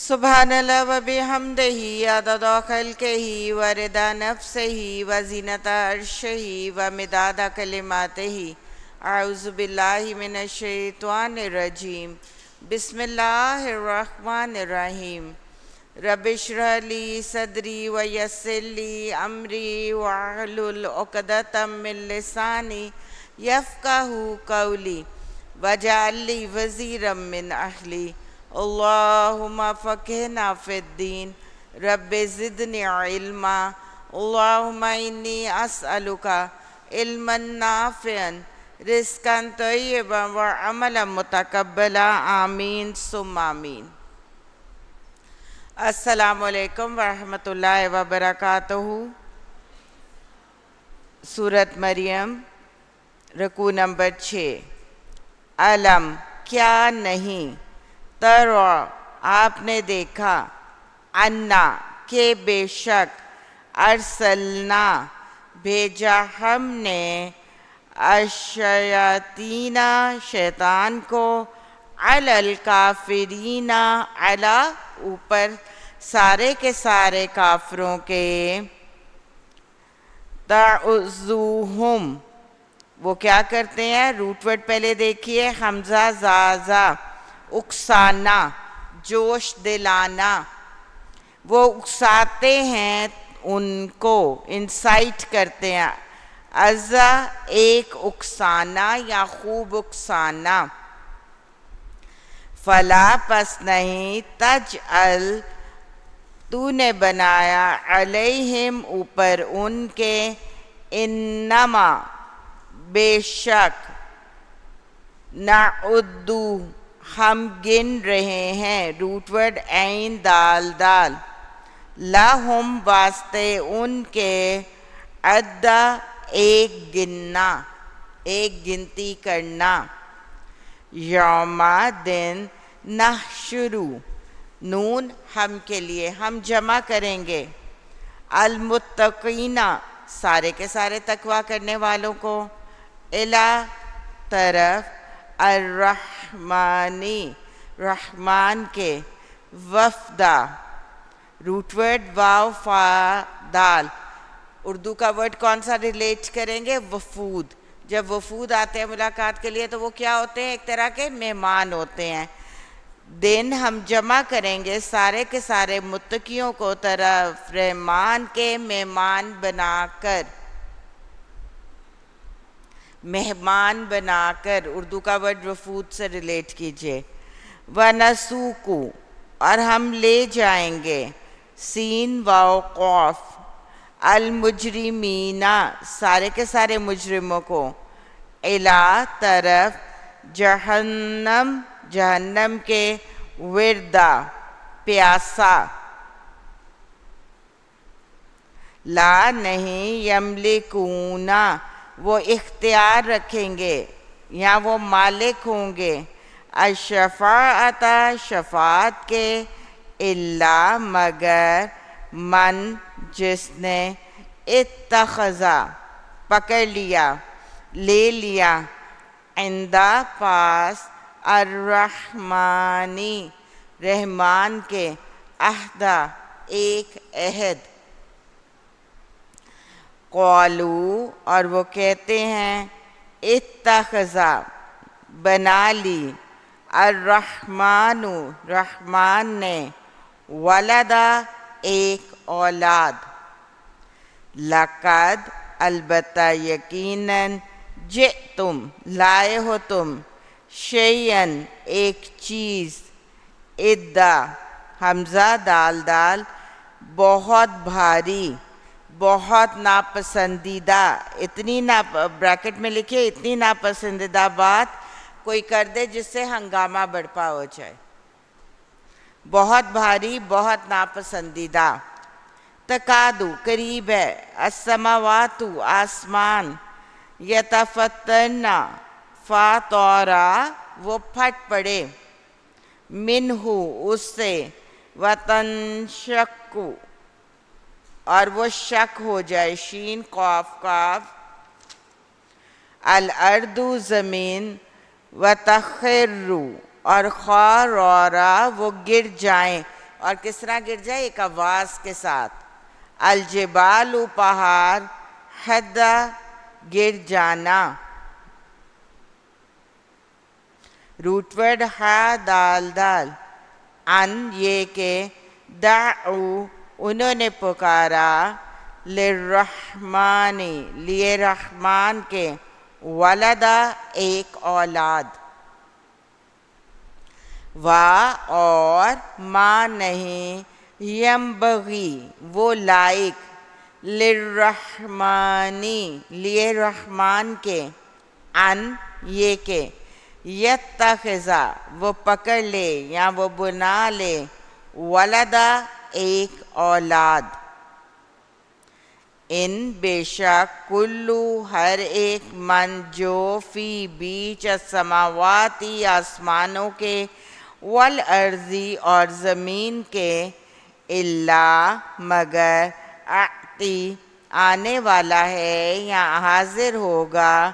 سبحان اللہ و بحمدہ عدد خلقہ و رضا نفسہ و زینت عرشہ و مداد کلماتہ۔ اعوذ باللہ من الشیطان الرجیم، بسم اللہ الرحمن الرحیم۔ رب اشرح لی صدری و یسر لی امری واحلل عقدۃ من لسانی یفقہوا قولی واجعل لی وزیرا من اہلی۔ اللہم فقہنا فی الدین، رب زدنی علما۔ اللہم انی اسألک علما نافعا رزقا طیبا وعملا متقبلا، آمین ثم آمین۔ السلام علیکم ورحمۃ اللہ وبرکاتہ۔ سورۃ مریم، رکوع نمبر 6۔ علم کیا نہیں، ترا آپ نے دیکھا، انا کہ بے شک، ارسلنا بھیجا ہم نے، الشیاطین شیطان کو، علی الکافرین علی اوپر سارے کے سارے کافروں کے، تعوذوہم وہ کیا کرتے ہیں، روٹ ورڈ پہلے دیکھیے، حمزہ زازا، اکسانا، جوش دلانا، وہ اکساتے ہیں ان کو، انسائٹ کرتے ہیں۔ عزا ایک اکسانا یا خوب اکسانا۔ فلا پس نہیں، تجعل تو نے بنایا، علیہم اوپر ان کے، انما بے شک، نعدو ہم گن رہے ہیں، روٹ ورڈ عین دال دال، لہم واسطے ان کے، عدہ ایک گننا، ایک گنتی کرنا، یوم دن، نحشرو نون ہم کے لیے، ہم جمع کریں گے، المتقین سارے کے سارے تقوی کرنے والوں کو، الی طرف، الرحمانی رحمان کے، وفدا روٹ ورڈ واو فا دال، اردو کا ورڈ کون سا ریلیٹ کریں گے، وفود۔ جب وفود آتے ہیں ملاقات کے لیے تو وہ کیا ہوتے ہیں، ایک طرح کے مہمان ہوتے ہیں۔ دن ہم جمع کریں گے سارے کے سارے متقیوں کو طرف رحمان کے، مہمان بنا کر، مہمان بنا کر، اردو کا ورڈ وفود سے ریلیٹ کیجئے۔ وَنَسُوقُ اور ہم لے جائیں گے، سین واو قاف، المجرمین سارے کے سارے مجرموں کو، الی طرف، جہنم جہنم کے، وردا پیاسا، لا نہیں، یملکون وہ اختیار رکھیں گے یا وہ مالک ہوں گے، الشفاعت شفاعت کے، الا مگر، من جس نے، اتخذا پکڑ لیا، لے لیا، عندہ پاس، الرحمانی رحمان کے، عہدہ ایک عہد، قالو اور وہ کہتے ہیں، اتخذا بنا لی، الرحمن رحمان نے، ولدا ایک اولاد، لقد البتہ یقیناً، جئتم لائے ہو تم، شیئن ایک چیز، ادا حمزہ دال دال، بہت بھاری، بہت ناپسندیدہ، اتنی بریکٹ میں لکھے، اتنی ناپسندیدہ بات کوئی کر دے جس سے ہنگامہ برپا ہو جائے، بہت بھاری، بہت ناپسندیدہ۔ تکادو قریب ہے، السماوات آسمان، یتفطرن فاتورا وہ پھٹ پڑے، منہ اس سے، وتنشق اور وہ شک ہو جائے، شین قاف کاف، الارض زمین، وتخر اور خار اور وہ گر جائیں اور کس طرح گر جائے؟ ایک آواز کے ساتھ. الجبال پہاڑ، حدا گر جانا. روٹ ورڈ ہا دال دال، ان یہ کہ دعو انہوں نے پکارا، للرحمانی لیے رحمان کے، ولدا ایک اولاد. اور ماں نہیں، ینبغی وہ لائق، للرحمانی لیے رحمان کے، ان یہ کہ یتخذا وہ پکڑ لے یا وہ بنا لے، ولدا ایک اولاد. ان بے شک کلو ہر ایک من جو فی بیچ السماواتی آسمانوں کے، والارضی اور زمین کے، الا مگر آتی آنے والا ہے یا حاضر ہوگا،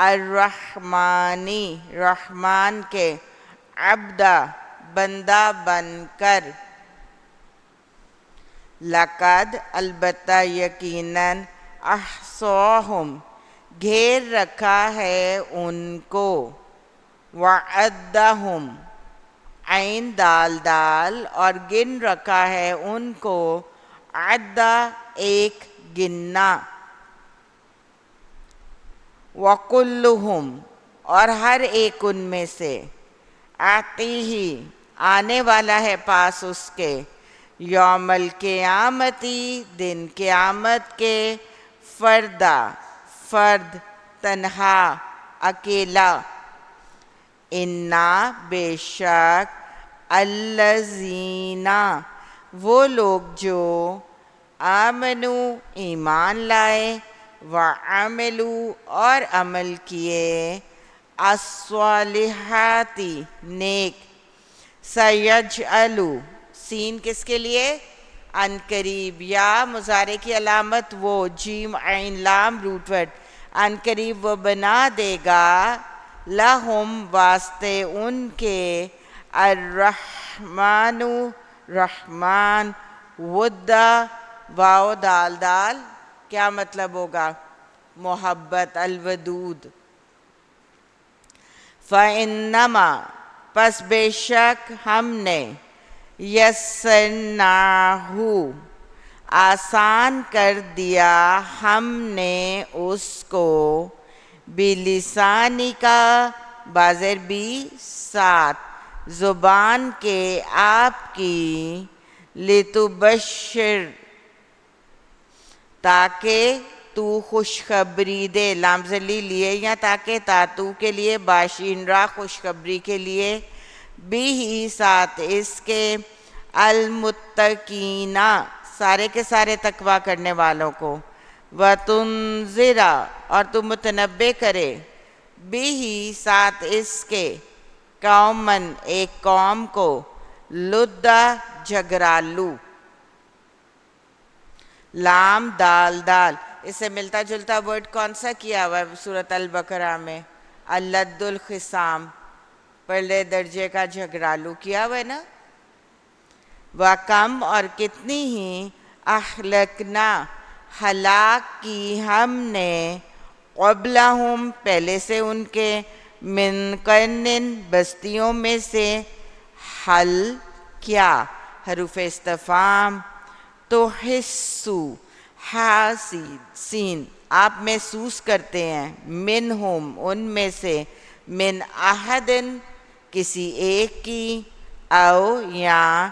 الرحمانی رحمان کے، عبدا بندہ بن کر. لقد البتہ یقیناً، احصاہم گھیر رکھا ہے ان کو، وعدہم عین دال دال اور گن رکھا ہے ان کو، عدہ ایک گننا. وَكُلُّهُمْ اور ہر ایک ان میں سے، آتیہ آنے والا ہے پاس اس کے، یوم القیامتی دن قیامت کے، فردا فرد تنہا اکیلا. انا بے شک الذین وہ لوگ جو آمنو ایمان لائے، وعملوا اور عمل کیے، الصالحات نیک، سیجعل سین کس کے لیے؟ ان قریب، یا مضارع کی علامت وہ، جیم عین لام روٹ ورڈ، ان قریب وہ بنا دے گا، لہم واسطے ان کے، الرحمن رحمان، ودا واو دال دال کیا مطلب ہوگا؟ محبت، الودود. فَإِنَّمَا پس بے شک ہم نے، یسرناہ آسان کر دیا ہم نے اس کو، بِلِسَانِکَ بازر بھی ساتھ، زبان کے آپ کی، لِتُبَشِّرْ تاکہ تو خوشخبری دے، لام ذلی لیے یا تاکہ تاتو کے لیے، باشین را خوشخبری کے لیے، بھی ہی ساتھ اس کے، المتقین سارے کے سارے تقوی کرنے والوں کو، وَتُنذِرَ اور تو متنبع کرے، بھی ہی ساتھ اس کے، قومن ایک قوم کو، لُدَّ جھگرالو. لام دال دال اس سے ملتا جلتا ورڈ کون سا کیا ہوا ہے سورۃ البقرہ میں؟ اللد الخصام، پہلے درجے کا جھگرالو کیا ہوا ہے نا. وَكَمْ اور کتنی ہی، اہلکنا ہلاک کی ہم نے، قبلہم پہلے سے ان کے، من قرن بستیوں میں سے، حل کیا حروف استفہام، تو حسو سین آپ محسوس کرتے ہیں، منہم ان میں سے، من احدن کسی ایک کی، او یا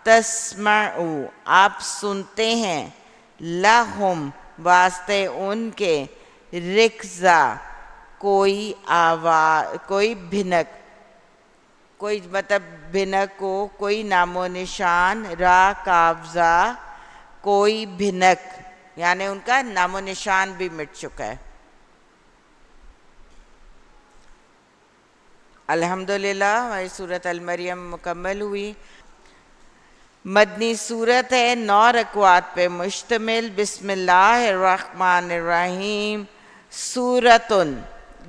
تسمعو آپ سنتے ہیں، لہم واسطے ان کے، رکزا کوئی آواز، کوئی بھنک، کوئی مطلب بھنک کو، کوئی نام و نشان، را کافزا کوئی بھنک، یعنی ان کا نام و نشان بھی مٹ چکا ہے. الحمدللہ ہماری سورۃ المریم مکمل ہوئی. مدنی سورت ہے، 9 رکوعات پہ مشتمل. بسم اللہ الرحمن الرحیم. سورتن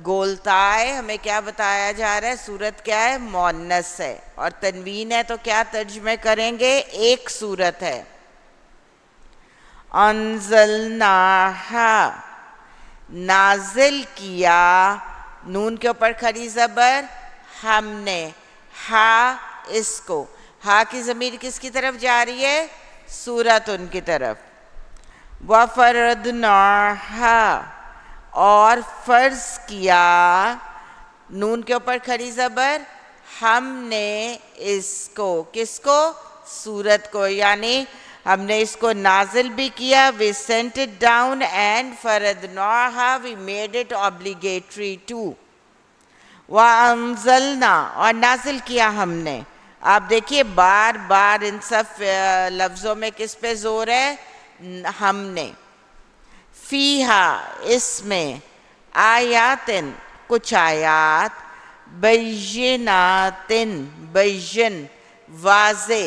گولتائے ہمیں کیا بتایا جا رہا ہے؟ صورت کیا ہے؟ مؤنث ہے، اور تنوین ہے تو کیا ترجمے کریں گے؟ ایک صورت ہے. انزلناہا، نازل کیا، نون کے اوپر کھڑی زبر، ہم نے، ہا اس کو، ہا کی ضمیر کس کی طرف جا رہی ہے؟ سورت ان کی طرف. وَفَرَضْنَاهَا، اور فرض کیا، نون کے اوپر کھڑی زبر، ہم نے اس کو، کس کو؟ سورت کو. یعنی ہم نے اس کو نازل بھی کیا، we sent it down, and فَرَضْنَاهَا, we made it obligatory too. وَأَنزَلْنَا، اور نازل کیا ہم نے. آپ دیکھیے بار بار ان سب لفظوں میں کس پہ زور ہے؟ ہم نے. فیہا، اس میں، آیاتن، کچھ آیات، بیناتن، بین، واضح،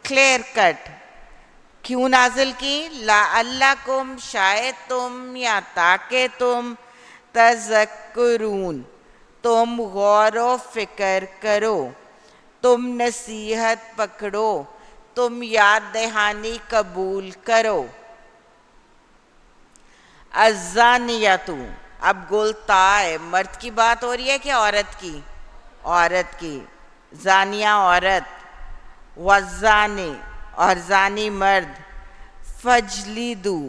کلیئر کٹ. کیوں نازل کی؟ لعلکم، شاید تم، یا تاکہ تم، تذکرون، تم غور و فکر کرو، تم نصیحت پکڑو، تم یاد دہانی قبول کرو. الزانیتو، اب گلتائے، مرد کی بات ہو رہی ہے کہ عورت کی؟ عورت کی. زانیہ عورت، والزانی، اور زانی مرد. فجلدو،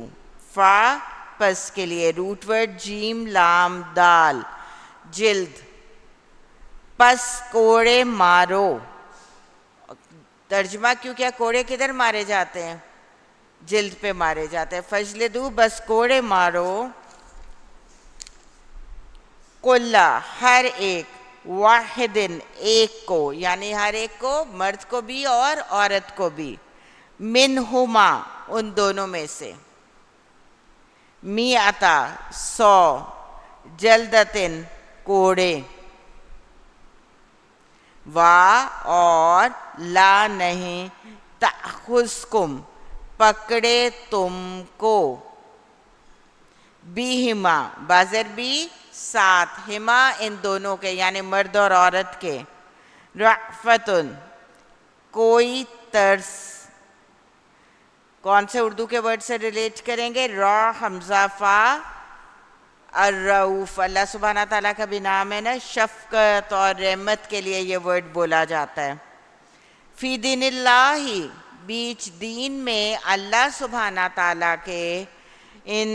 فا پس کے لیے روٹ ورڈ جیم لام دال، جلد، پس کوڑے مارو. ترجمہ کیوں کیا؟ کوڑے کدھر مارے جاتے ہیں؟ جلد پہ مارے جاتے ہیں. فجلدو، بس کوڑے مارو، کلا، ہر ایک، واحدن، ایک کو، یعنی ہر ایک کو، مرد کو بھی اور عورت کو بھی، منہما، ان دونوں میں سے. میعتا، 100، جلدتن، کوڑے. وا، اور، لا نہیں، تأخذکم، پکڑے تم کو. بیہما، بازر بھی ساتھ، ہما ان دونوں کے، یعنی مرد اور عورت کے. رأفتن، کوئی ترس. کون سے اردو کے ورڈ سے ریلیٹ کریں گے؟ را، حمزہ، فا، الرؤوف. اللہ سبحانہ تعالیٰ کا بھی نام ہے نا، شفقت اور رحمت کے لیے یہ ورڈ بولا جاتا ہے. فی دین اللہ، بیچ دین میں اللہ سبحانہ تعالیٰ کے. ان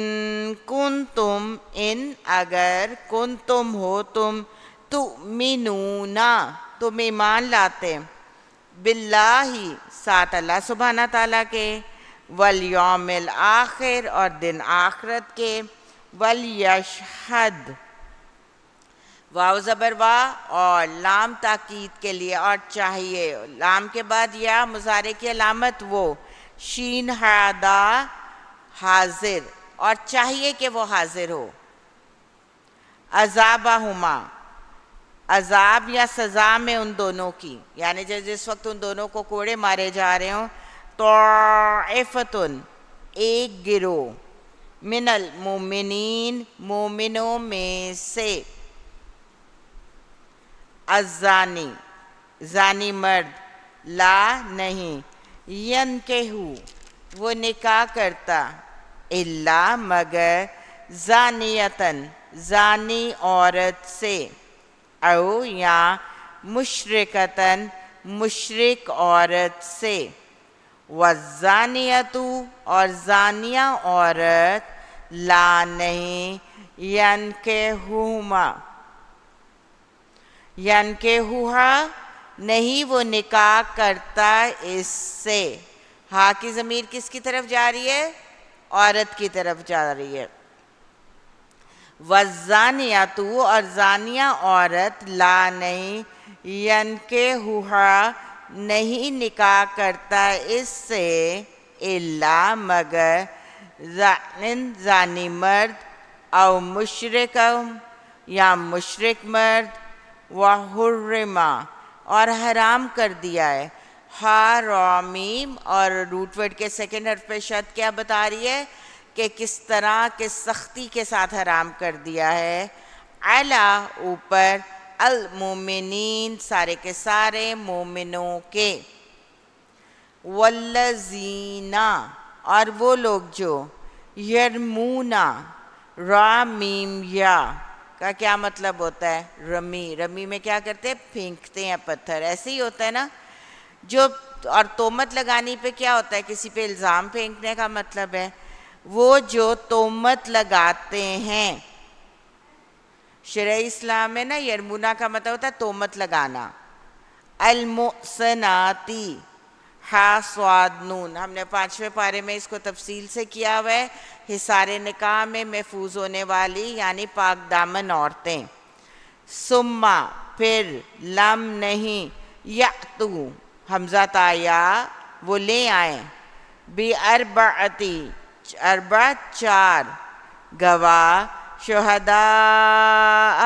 کنتم، ان اگر، کنتم ہو تم، تؤمنون، تم ایمان لاتے، باللہ، ساتھ اللہ سبحانہ تعالیٰ کے، والیوم الآخر، اور دن آخرت کے. ولیشہد، واو زبر وا، اور لام تاکید کے لیے، اور چاہیے. لام کے بعد یا مضارع کی علامت وہ، شین ہادا، حاضر، اور چاہیے کہ وہ حاضر ہو. عذابہما، عذاب یا سزا میں ان دونوں کی، یعنی جس وقت ان دونوں کو کوڑے مارے جا رہے ہوں. طائفتن، ایک گروہ، من المومنین، مومنوں میں سے. الزانی، زانی مرد، لا نہیں، ینکہو، وہ نکاح کرتا، الا مگر، زانیتن، زانی عورت سے، او یا مشرکتن، مشرک عورت سے. والزانیتو، اور زانیہ عورت، لا نہیں، ینکہوما، ینکہوہا، نہیں وہ نکاح کرتا اس سے. ہاں کی ضمیر کس کی طرف جا رہی ہے؟ عورت کی طرف جا رہی ہے. والزانیتو، اور زانیہ عورت، لا نہیں، ینکہوہا، نہیں نکاح کرتا اس سے، الا مگر، زانی مرد، او مشرکم، یا مشرک مرد. وحرما، اور حرام کر دیا ہے. حرامیم، اور روٹ ورڈ کے سیکنڈ حرف پہ شد کیا بتا رہی ہے؟ کہ کس طرح، کس سختی کے ساتھ حرام کر دیا ہے. علی اوپر، المومنین سارے کے سارے مومنوں کے، والذین اور وہ لوگ جو، یرمونا را میم یا کا کیا مطلب ہوتا ہے؟ رمی، رمی میں کیا کرتے ہیں؟ پھینکتے ہیں پتھر، ایسے ہی ہوتا ہے نا جو، اور تہمت لگانی پہ کیا ہوتا ہے؟ کسی پہ الزام پھینکنے کا مطلب ہے وہ جو تہمت لگاتے ہیں۔ شرع اسلام میں نا یرمونا کا مطلب ہوتا ہے تہمت لگانا۔ المحصناتی ہا صاد نون، ہم نے 5ویں پارے میں اس کو تفصیل سے کیا ہوا ہے، حصار نکاح میں محفوظ ہونے والی یعنی پاک دامن عورتیں۔ ثم پھر، لم نہیں، یأتو حمزہ تایا وہ لے آئیں، بِأَرْبَعَةِ اربع چار، گواہ، شہداء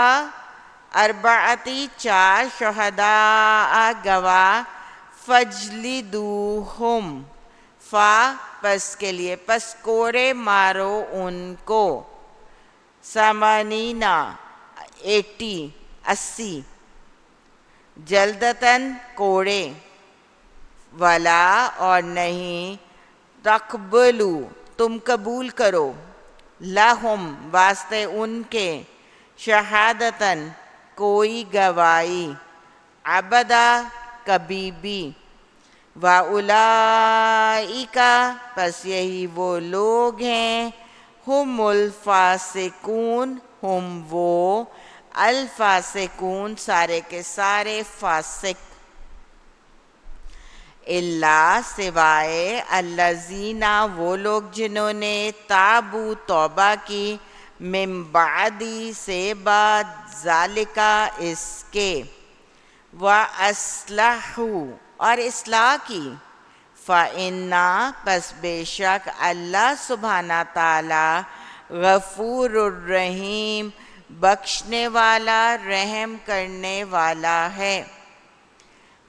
اربعتی چار، شہداء گواہ، فجلدوہم فا پس کے لیے، پس کوڑے مارو ان کو، ثمانینہ 80 جلدتاً کوڑے، ولا اور نہیں، تقبلو تم قبول کرو، لہم واسطے ان کے، شہادتاً کوئی گواہی، ابدا کبھی بھی، وَأُولَئِکَ پس یہی وہ لوگ ہیں، ہم الفاسقون ہم وہ، الفاسقون سارے کے سارے فاسق، اللہ سوائے، الذین وہ لوگ جنہوں نے، تابو توبہ کی، من بعدی سے بعد، ذالکا اس کے، وَأَصْلَحُوا اور اصلاح کی، فَإِنَّا پس بے شک اللہ سبحانہ تعالی، غفور الرحیم بخشنے والا رحم کرنے والا ہے۔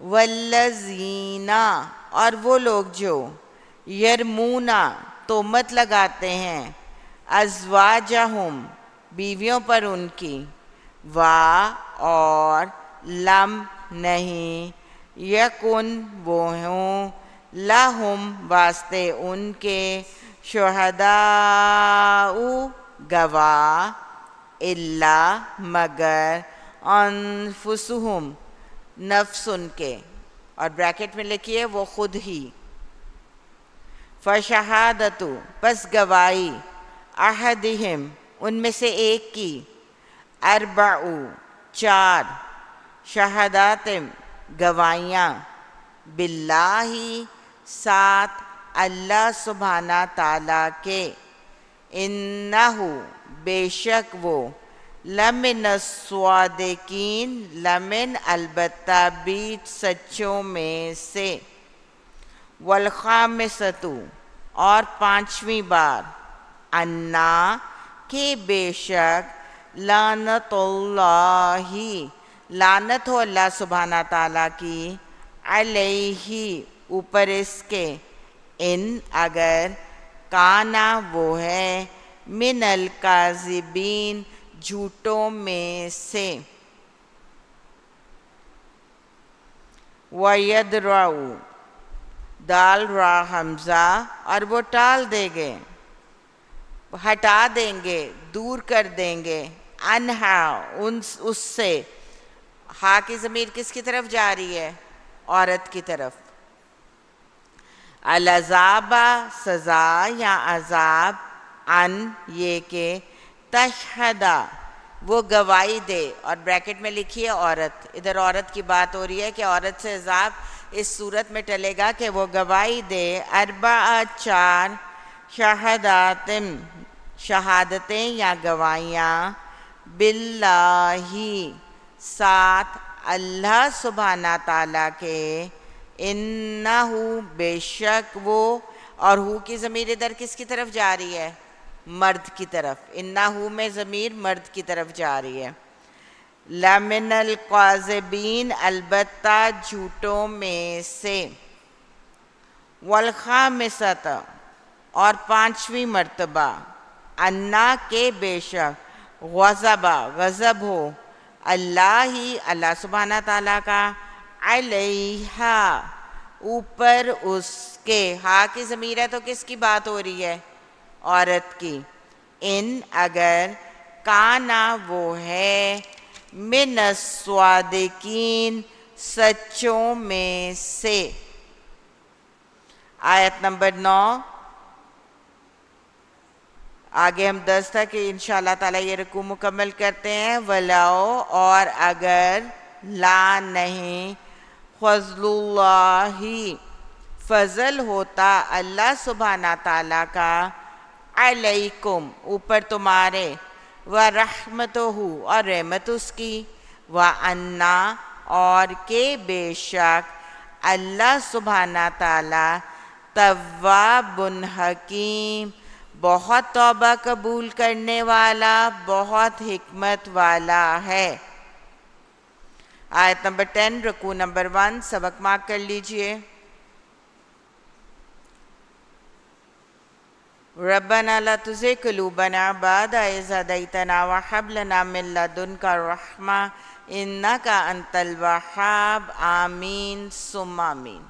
والذین اور وہ لوگ جو، یرمونا تہمت لگاتے ہیں، ازواجہم بیویوں پر ان کی، اور لم نہیں، یکن وہ ہوں، لہم واسطے ان کے، شہداء گواہ، الا مگر، انفسہم نفس ان کے، اور بریکٹ میں لکھیے وہ خود ہی، فشہادتو پس گواہی، احدہم ان میں سے ایک کی، اربعو چار، شہادات گواہیاں، باللہ ساتھ اللہ سبحانہ تعالیٰ کے، انہو بے شک وہ، لمن الصادقین لمن البتہ بیچ سچوں میں سے، والخامسۃ اور 5ویں بار، انا کہ بے شک، لعنت اللہ لعنت ہو اللہ سبحانہ تعالیٰ کی، علیہ اوپر اس کے، ان اگر، کانا وہ ہے، من الکاذبین جھوٹوں میں سے، وَيَدْرَعُ دال را حمزہ اور وہ ٹال دیں گے، ہٹا دیں گے، دور کر دیں گے، انہا اس سے، ہا کی ضمیر کس کی طرف جا رہی ہے؟ عورت کی طرف، العذاب سزا یا عذاب، ان یہ کہ، تشہدہ وہ گواہی دے، اور بریکٹ میں لکھیے عورت، ادھر عورت کی بات ہو رہی ہے کہ عورت سے عذاب اس صورت میں ٹلے گا کہ وہ گواہی دے، اربع چار، شہادتیں یا گواہیاں، باللہ ساتھ اللہ سبحانہ تعالیٰ کے، انہو بے شک وہ، اور ہو کی ضمیر ادھر کس کی طرف جا رہی ہے؟ مرد کی طرف، انہو میں ضمیر مرد کی طرف جا رہی ہے، لمن القاذبین البتہ جھوٹوں میں سے، والخامسۃ اور 5ویں مرتبہ، انا کے بے شک، غضبا غضب ہو اللہ ہی اللہ سبحانہ تعالیٰ کا علیہا اوپر اس کے، ہاں کی ضمیر ہے تو کس کی بات ہو رہی ہے؟ عورت کی. ان اگر کانا وہ ہے من الصادقین سچوں میں سے. آیت نمبر 9. آگے ہم 10 تک انشاءاللہ تعالیٰ یہ رکوع مکمل کرتے ہیں. وَلَوْ اور اگر لا نہیں فضل اللہ فضل ہوتا اللہ سبحانہ تعالیٰ کا علیکم اوپر تمہارے، وَرَحْمَتُهُ اور رحمت اس کی، وَأَنَّا اور کہ بے شک اللہ سبحانہ تعالیٰ تواب حکیم بہت توبہ قبول کرنے والا بہت حکمت والا ہے. آیت نمبر 10 رکوع نمبر 1 سبق مارک کر لیجئے. ربنا لا تزغ قلوبنا بعد إذ هديتنا وهب لنا من لدنك رحمة إنك أنت الوهاب. آمین ثم آمین.